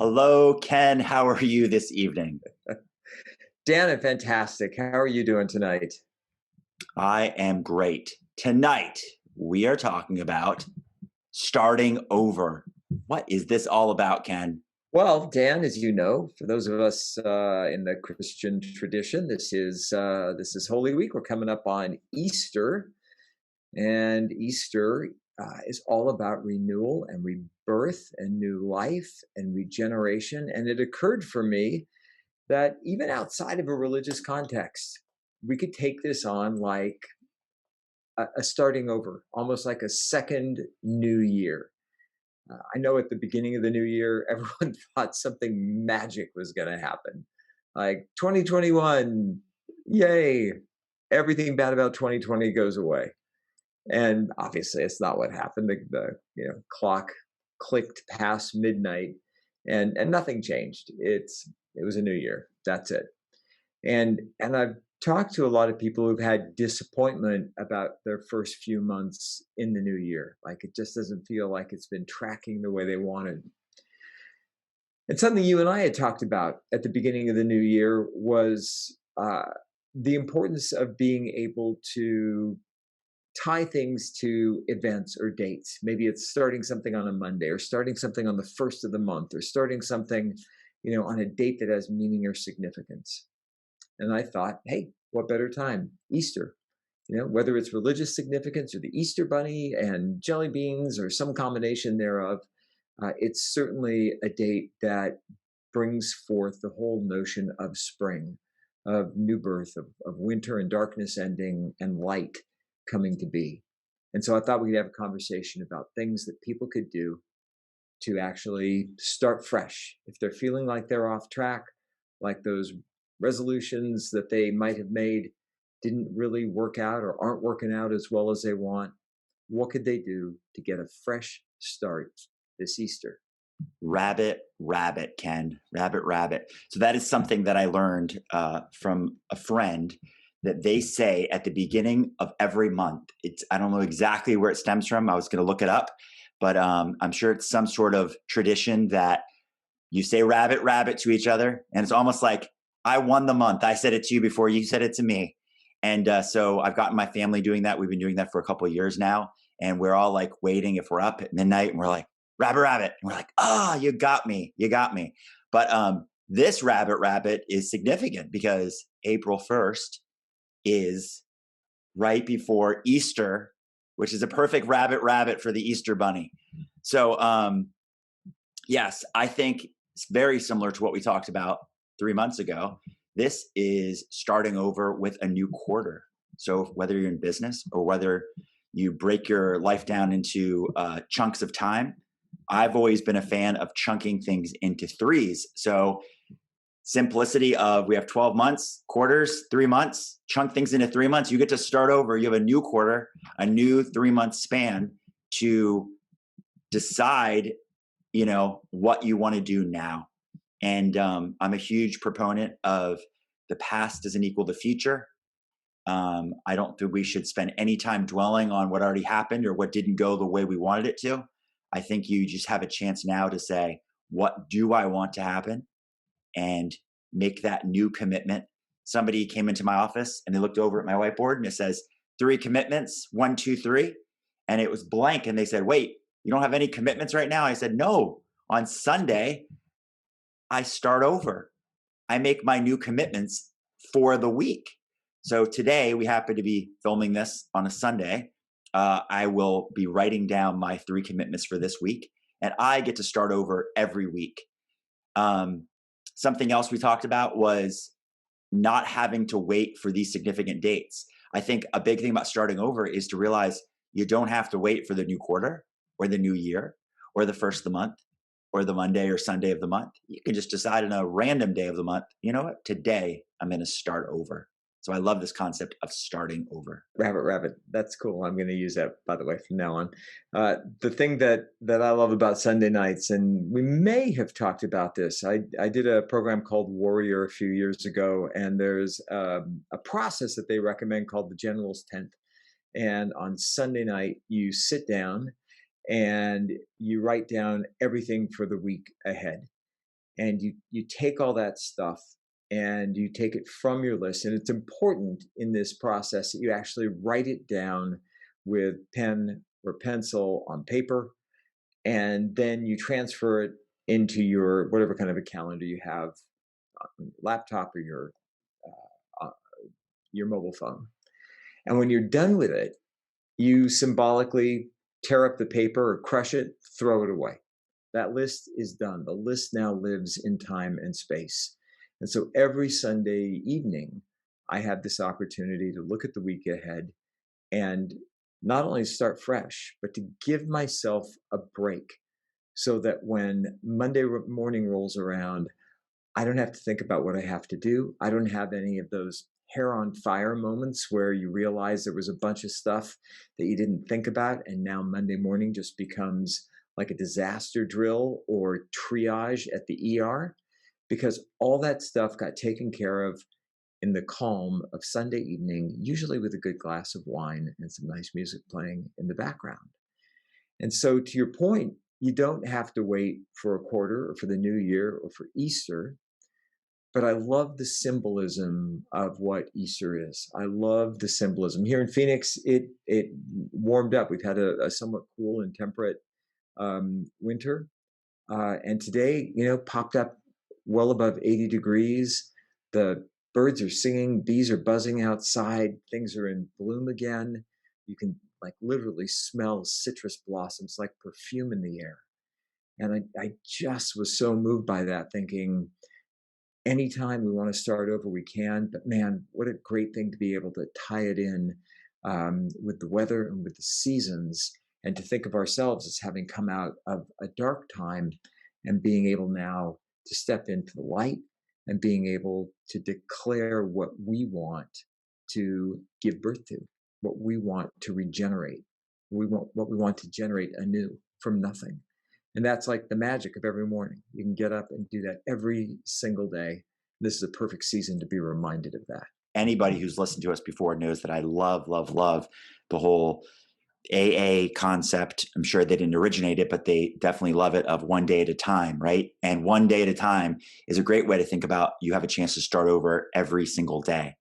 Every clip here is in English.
Hello, Ken. How are you this evening? Dan, and fantastic. How are you doing tonight? I am great. Tonight, we are talking about starting over. What is this all about, Ken? Well, Dan, as you know, for those of us in the Christian tradition, this is Holy Week. We're coming up on Easter, and Easter is all about renewal and rebirth and new life and regeneration. And it occurred for me that even outside of a religious context, we could take this on like a starting over, almost like a second new year. I know at the beginning of the new year, everyone thought something magic was going to happen. Like 2021, yay, everything bad about 2020 goes away. And obviously, it's not what happened. The clock clicked past midnight, and nothing changed. It was a new year. That's it. And I've talked to a lot of people who've had disappointment about their first few months in the new year. Like it just doesn't feel like it's been tracking the way they wanted. And something you and I had talked about at the beginning of the new year was the importance of being able to tie things to events or dates. Maybe it's starting something on a Monday or starting something on the first of the month or starting something, on a date that has meaning or significance. And I thought, hey, what better time? Easter. Whether it's religious significance or the Easter bunny and jelly beans or some combination thereof, it's certainly a date that brings forth the whole notion of spring, of new birth, of winter and darkness ending and light coming to be. And so I thought we could have a conversation about things that people could do to actually start fresh. If they're feeling like they're off track, like those resolutions that they might have made didn't really work out or aren't working out as well as they want, what could they do to get a fresh start this Easter? Rabbit, rabbit, Ken. Rabbit, rabbit. So that is something that I learned from a friend that they say at the beginning of every month. I don't know exactly where it stems from. I was going to look it up, but I'm sure it's some sort of tradition that you say rabbit, rabbit to each other. And it's almost like I won the month. I said it to you before you said it to me. And so I've gotten my family doing that. We've been doing that for a couple of years now. And we're all like waiting if we're up at midnight and we're like, rabbit, rabbit. And we're like, oh, you got me. You got me. But this rabbit, rabbit is significant because April 1st is right before Easter, which is a perfect rabbit, rabbit for the Easter bunny. So yes, I think it's very similar to what we talked about 3 months ago. This is starting over with a new quarter. So whether you're in business or whether you break your life down into chunks of time, I've always been a fan of chunking things into threes. So simplicity of we have 12 months, quarters, 3 months, chunk things into 3 months. You get to start over. You have a new quarter, a new 3 month span to decide what you want to do now. And I'm a huge proponent of the past doesn't equal the future. I don't think we should spend any time dwelling on what already happened or what didn't go the way we wanted it to. I think you just have a chance now to say, what do I want to happen? And make that new commitment. Somebody came into my office and they looked over at my whiteboard and it says, 3 commitments, 1, 2, 3. And it was blank. And they said, wait, you don't have any commitments right now? I said, no. On Sunday, I start over. I make my new commitments for the week. So today, we happen to be filming this on a Sunday. I will be writing down my 3 commitments for this week, and I get to start over every week. Something else we talked about was not having to wait for these significant dates. I think a big thing about starting over is to realize you don't have to wait for the new quarter or the new year or the first of the month or the Monday or Sunday of the month. You can just decide on a random day of the month, you know what, today I'm going to start over. So I love this concept of starting over. Rabbit, rabbit. That's cool. I'm going to use that, by the way, from now on. The thing that I love about Sunday nights, and we may have talked about this. I did a program called Warrior a few years ago, and there's a process that they recommend called the General's Tent. And on Sunday night, you sit down and you write down everything for the week ahead. and you take all that stuff and you take it from your list. And it's important in this process that you actually write it down with pen or pencil on paper, and then you transfer it into your whatever kind of a calendar you have on your laptop or your mobile phone. And when you're done with it, you symbolically tear up the paper or crush it, throw it away. That list is done. The list now lives in time and space. And so every Sunday evening, I have this opportunity to look at the week ahead and not only start fresh, but to give myself a break so that when Monday morning rolls around, I don't have to think about what I have to do. I don't have any of those hair on fire moments where you realize there was a bunch of stuff that you didn't think about. And now Monday morning just becomes like a disaster drill or triage at the ER, because all that stuff got taken care of in the calm of Sunday evening, usually with a good glass of wine and some nice music playing in the background. And so, to your point, you don't have to wait for a quarter or for the new year or for Easter, but I love the symbolism of what Easter is. I love the symbolism. Here in Phoenix, it warmed up. We've had a somewhat cool and temperate winter, and today, popped up well above 80 degrees. The birds are singing, bees are buzzing outside, things are in bloom again. You can like literally smell citrus blossoms like perfume in the air. And I just was so moved by that, thinking, anytime we want to start over, we can. But man, what a great thing to be able to tie it in with the weather and with the seasons, and to think of ourselves as having come out of a dark time and being able now to step into the light and being able to declare what we want to give birth to, what we want to regenerate, what we want to generate anew from nothing. And that's like the magic of every morning. You can get up and do that every single day. This is a perfect season to be reminded of that. Anybody who's listened to us before knows that I love, love, love the whole AA concept. I'm sure they didn't originate it, but they definitely love it, of one day at a time, right? And one day at a time is a great way to think about you have a chance to start over every single day.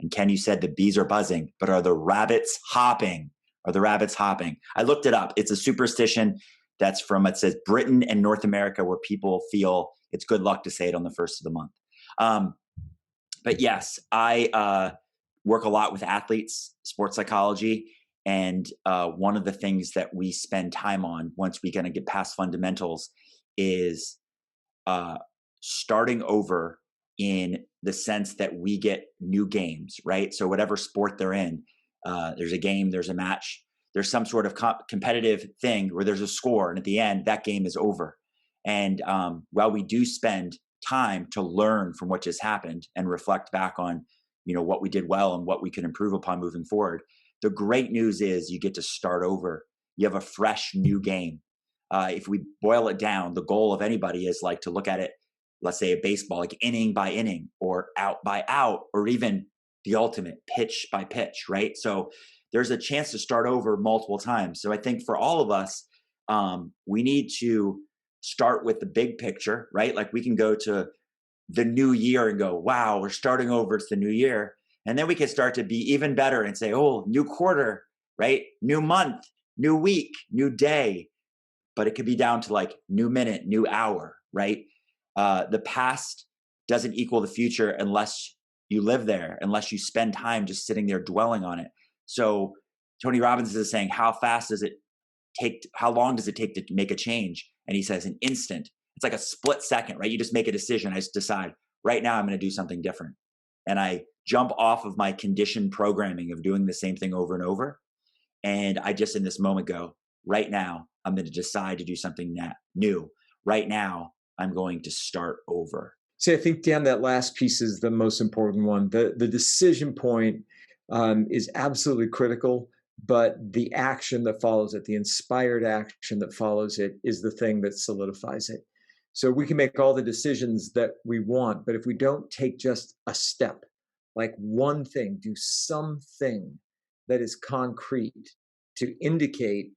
And Ken, you said the bees are buzzing, but are the rabbits hopping? Are the rabbits hopping? I looked it up. It's a superstition that's from, it says Britain and North America, where people feel it's good luck to say it on the first of the month. But yes, I work a lot with athletes, sports psychology. And one of the things that we spend time on once we kind of get past fundamentals is starting over, in the sense that we get new games, right? So whatever sport they're in, there's a game, there's a match, there's some sort of competitive thing where there's a score, and at the end, that game is over. And while we do spend time to learn from what just happened and reflect back on, what we did well and what we can improve upon moving forward, the great news is you get to start over. You have a fresh new game. If we boil it down, the goal of anybody is like to look at it, let's say a baseball, like inning by inning or out by out, or even the ultimate pitch by pitch, right? So there's a chance to start over multiple times. So I think for all of us, we need to start with the big picture, right? Like we can go to the new year and go, wow, we're starting over. It's the new year. And then we can start to be even better and say, oh, new quarter, right? New month, new week, new day. But it could be down to like new minute, new hour, right? The past doesn't equal the future unless you live there, unless you spend time just sitting there dwelling on it. So Tony Robbins is saying, how long does it take to make a change? And he says an instant. It's like a split second, right? You just make a decision. I just decide right now I'm going to do something different. And I jump off of my conditioned programming of doing the same thing over and over. And I just in this moment go, right now, I'm going to decide to do something new. Right now, I'm going to start over. So I think, Dan, that last piece is the most important one. The decision point is absolutely critical, but the action that follows it, the inspired action that follows it, is the thing that solidifies it. So we can make all the decisions that we want, but if we don't take just a step, like one thing, do something that is concrete to indicate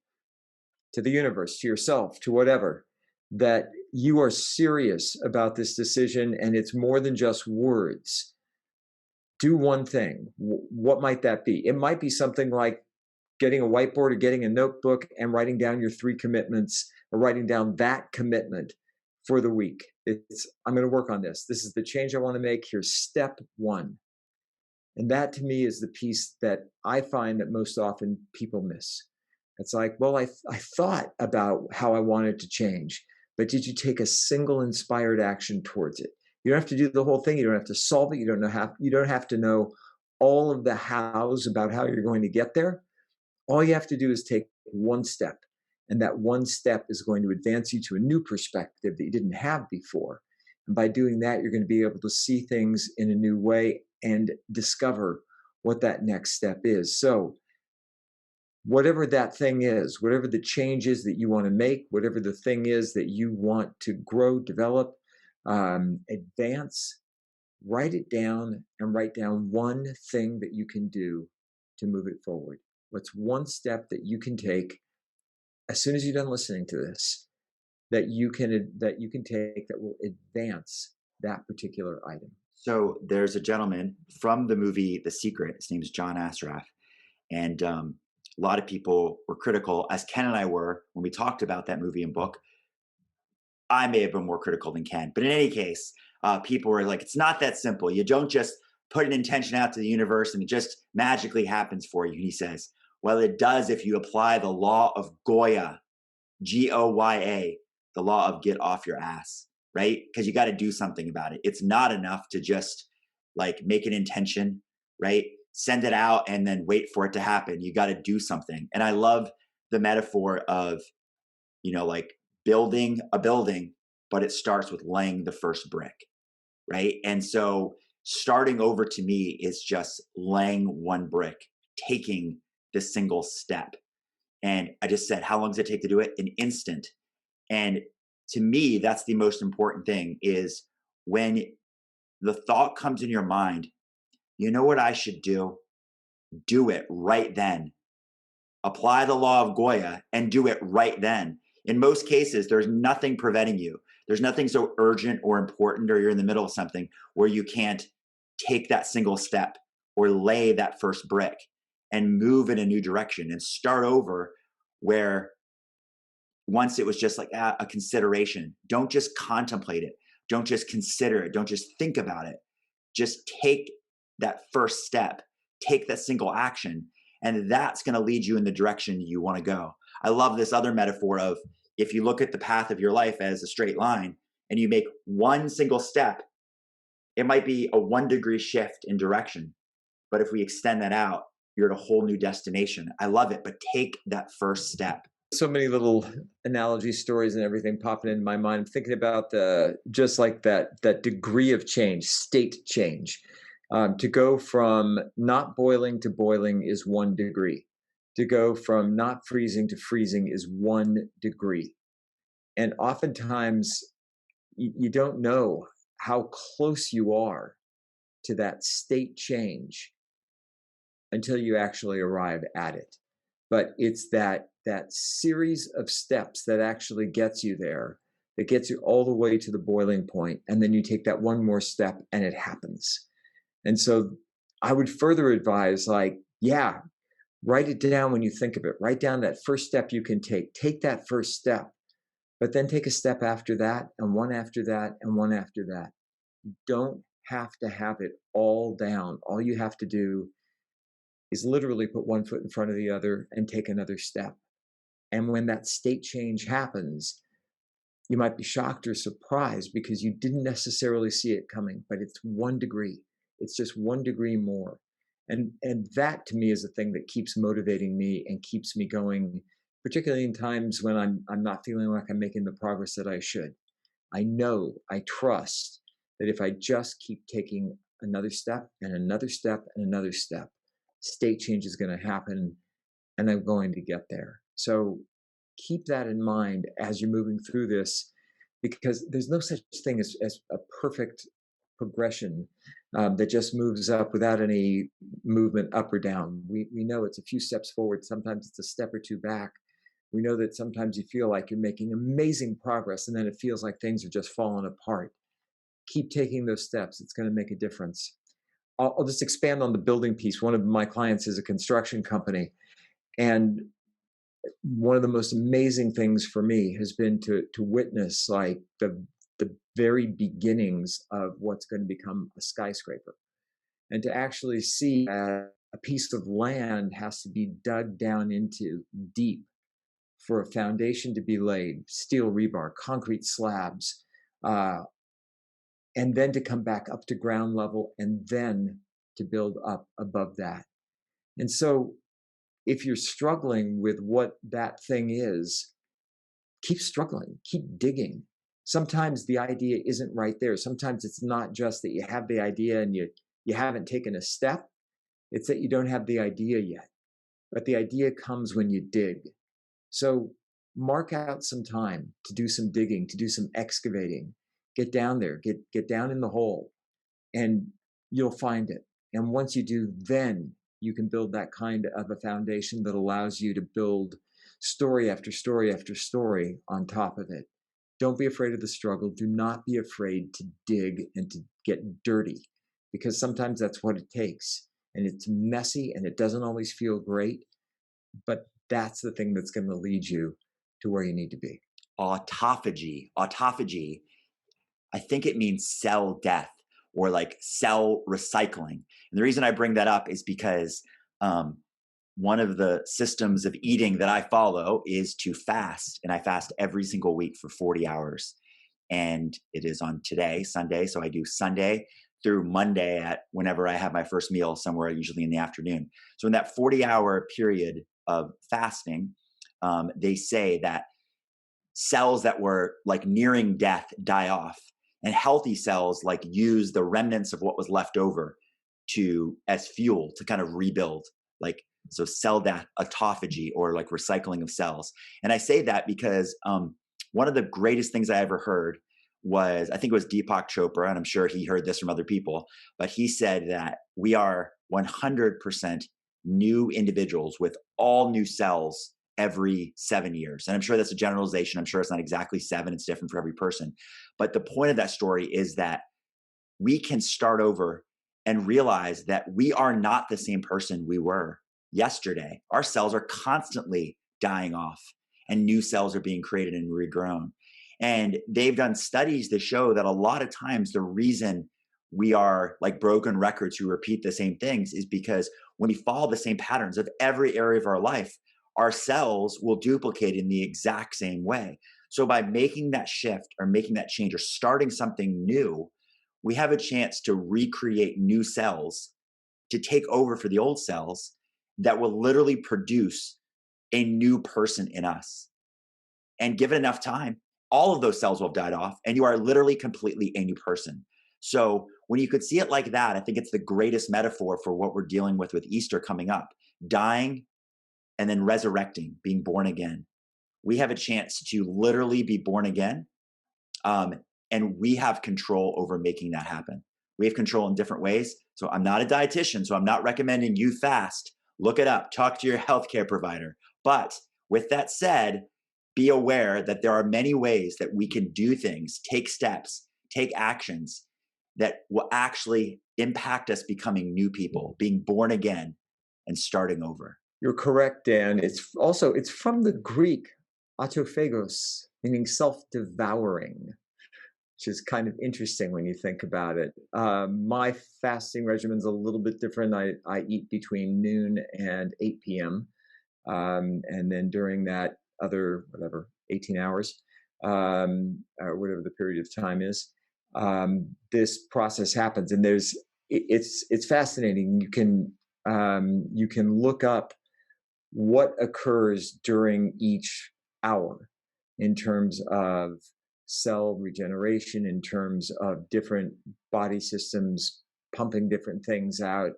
to the universe, to yourself, to whatever, that you are serious about this decision and it's more than just words, do one thing. What might that be? It might be something like getting a whiteboard or getting a notebook and writing down your 3 commitments, or writing down that commitment for the week. It's, I'm going to work on this. This is the change I want to make. Here's step one. And that to me is the piece that I find that most often people miss. It's like, well, I thought about how I wanted to change, but did you take a single inspired action towards it? You don't have to do the whole thing. You don't have to solve it. You don't have to know all of the hows about how you're going to get there. All you have to do is take one step. And that one step is going to advance you to a new perspective that you didn't have before. And by doing that, you're going to be able to see things in a new way and discover what that next step is. So, whatever that thing is, whatever the change is that you want to make, whatever the thing is that you want to grow, develop, advance, write it down and write down one thing that you can do to move it forward. What's one step that you can take as soon as you're done listening to this that you can take that will advance that particular item? So there's a gentleman from the movie The Secret. His name is John Asraf, and a lot of people were critical, as Ken and I were when we talked about that movie and book. I may have been more critical than Ken, but in any case, people were like, "It's not that simple. You don't just put an intention out to the universe and it just magically happens for you." And he says, "Well, it does if you apply the law of Goya, Goya, the law of get off your ass, right? Because you got to do something about it. It's not enough to just like make an intention, right? Send it out and then wait for it to happen. You got to do something." And I love the metaphor of, like building a building, but it starts with laying the first brick, right? And so starting over to me is just laying one brick, taking the single step. And I just said, how long does it take to do it? An instant. And to me, that's the most important thing is when the thought comes in your mind, you know what I should do? Do it right then. Apply the law of Goya and do it right then. In most cases, there's nothing preventing you. There's nothing so urgent or important, or you're in the middle of something where you can't take that single step or lay that first brick and move in a new direction and start over where once it was just like a consideration. Don't just contemplate it. Don't just consider it. Don't just think about it. Just take that first step, take that single action, and that's going to lead you in the direction you want to go. I love this other metaphor of if you look at the path of your life as a straight line and you make one single step, it might be a 1 degree shift in direction. But if we extend that out, you're at a whole new destination. I love it, but take that first step. So many little analogy stories and everything popping into my mind. I'm thinking about just like that degree of change, state change. To go from not boiling to boiling is 1 degree. To go from not freezing to freezing is 1 degree. And oftentimes you don't know how close you are to that state change until you actually arrive at it. But it's that series of steps that actually gets you there, that gets you all the way to the boiling point, and then you take that one more step and it happens. And so I would further advise, like, yeah, write it down when you think of it. Write down that first step you can take. Take that first step, but then take a step after that, and one after that, and one after that. You don't have to have it all down. All you have to do is literally put one foot in front of the other and take another step. And when that state change happens, you might be shocked or surprised because you didn't necessarily see it coming, but it's 1 degree. It's just 1 degree more. And that to me is the thing that keeps motivating me and keeps me going, particularly in times when I'm not feeling like I'm making the progress that I should. I know, I trust that if I just keep taking another step and another step and another step, state change is going to happen and I'm going to get there. So keep that in mind as you're moving through this, because there's no such thing as a perfect progression that just moves up without any movement up or down. We know it's a few steps forward. Sometimes it's a step or two back. We know that sometimes you feel like you're making amazing progress and then it feels like things are just falling apart. Keep taking those steps. It's going to make a difference. I'll just expand on the building piece. One of my clients is a construction company. And one of the most amazing things for me has been to witness like the very beginnings of what's going to become a skyscraper, and to actually see that a piece of land has to be dug down into deep for a foundation to be laid, steel rebar, concrete slabs, uh, and then to come back up to ground level and then to build up above that. And so if you're struggling with what that thing is, keep struggling, keep digging. Sometimes the idea isn't right there. Sometimes it's not just that you have the idea and you haven't taken a step. It's that you don't have the idea yet. But the idea comes when you dig. So mark out some time to do some digging, to do some excavating. Get down there, get down in the hole, and you'll find it. And once you do, then you can build that kind of a foundation that allows you to build story after story after story on top of it. Don't be afraid of the struggle. Do not be afraid to dig and to get dirty, because sometimes that's what it takes. And it's messy and it doesn't always feel great, but that's the thing that's going to lead you to where you need to be. Autophagy. Autophagy, I think it means cell death or like cell recycling. And the reason I bring that up is because one of the systems of eating that I follow is to fast. And I fast every single week for 40 hours. And it is on today, Sunday. So I do Sunday through Monday at whenever I have my first meal, somewhere usually in the afternoon. So in that 40-hour period of fasting, they say that cells that were like nearing death die off, and healthy cells like use the remnants of what was left over to as fuel to kind of rebuild. Like, so cell death, autophagy, or like recycling of cells. And I say that because one of the greatest things I ever heard was, I think it was Deepak Chopra, and I'm sure he heard this from other people, but he said that we are 100% new individuals with all new cells every 7 years. And I'm sure that's a generalization. I'm sure it's not exactly 7. It's different for every person. But the point of that story is that we can start over and realize that we are not the same person we were yesterday. Our cells are constantly dying off and new cells are being created and regrown. And they've done studies that show that a lot of times the reason we are like broken records who repeat the same things is because when we follow the same patterns of every area of our life, our cells will duplicate in the exact same way. So by making that shift or making that change or starting something new, we have a chance to recreate new cells to take over for the old cells that will literally produce a new person in us. And given enough time, all of those cells will have died off and you are literally completely a new person. So when you could see it like that, I think it's the greatest metaphor for what we're dealing with Easter coming up. Dying and then resurrecting, being born again. We have a chance to literally be born again. And we have control over making that happen. We have control in different ways. So I'm not a dietitian, so I'm not recommending you fast. Look it up, talk to your healthcare provider. But with that said, be aware that there are many ways that we can do things, take steps, take actions that will actually impact us becoming new people, being born again and starting over. You're correct, Dan. It's from the Greek autophagos, meaning self-devouring, which is kind of interesting when you think about it. My fasting regimen's a little bit different. I eat between noon and 8 p.m. And then during that other, 18 hours, or whatever the period of time is, this process happens. And it's fascinating. You can look up what occurs during each hour in terms of cell regeneration, in terms of different body systems pumping different things out.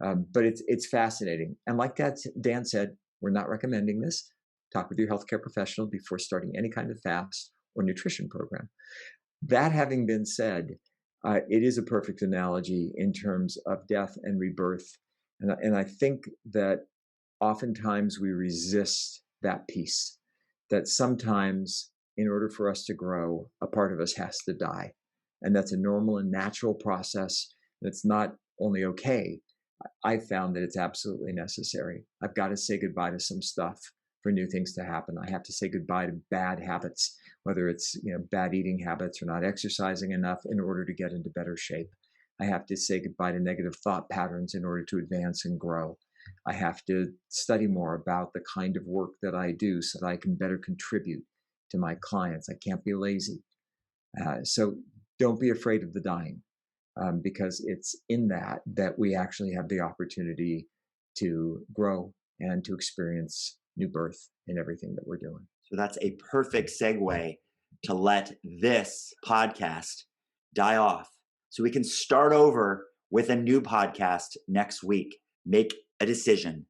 But it's fascinating. And like Dan said, we're not recommending this. Talk with your healthcare professional before starting any kind of fast or nutrition program. That having been said, it is a perfect analogy in terms of death and rebirth. And I think that oftentimes we resist that piece. that sometimes in order for us to grow, a part of us has to die. And that's a normal and natural process. That's not only okay, I found that it's absolutely necessary. I've got to say goodbye to some stuff for new things to happen. I have to say goodbye to bad habits, whether it's bad eating habits or not exercising enough in order to get into better shape. I have to say goodbye to negative thought patterns in order to advance and grow. I have to study more about the kind of work that I do so that I can better contribute to my clients. I can't be lazy. So don't be afraid of the dying, because it's in that we actually have the opportunity to grow and to experience new birth in everything that we're doing. So that's a perfect segue to let this podcast die off so we can start over with a new podcast next week. Make a decision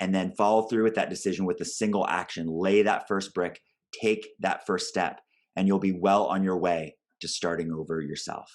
and then follow through with that decision with a single action. Lay that first brick, take that first step, and you'll be well on your way to starting over yourself.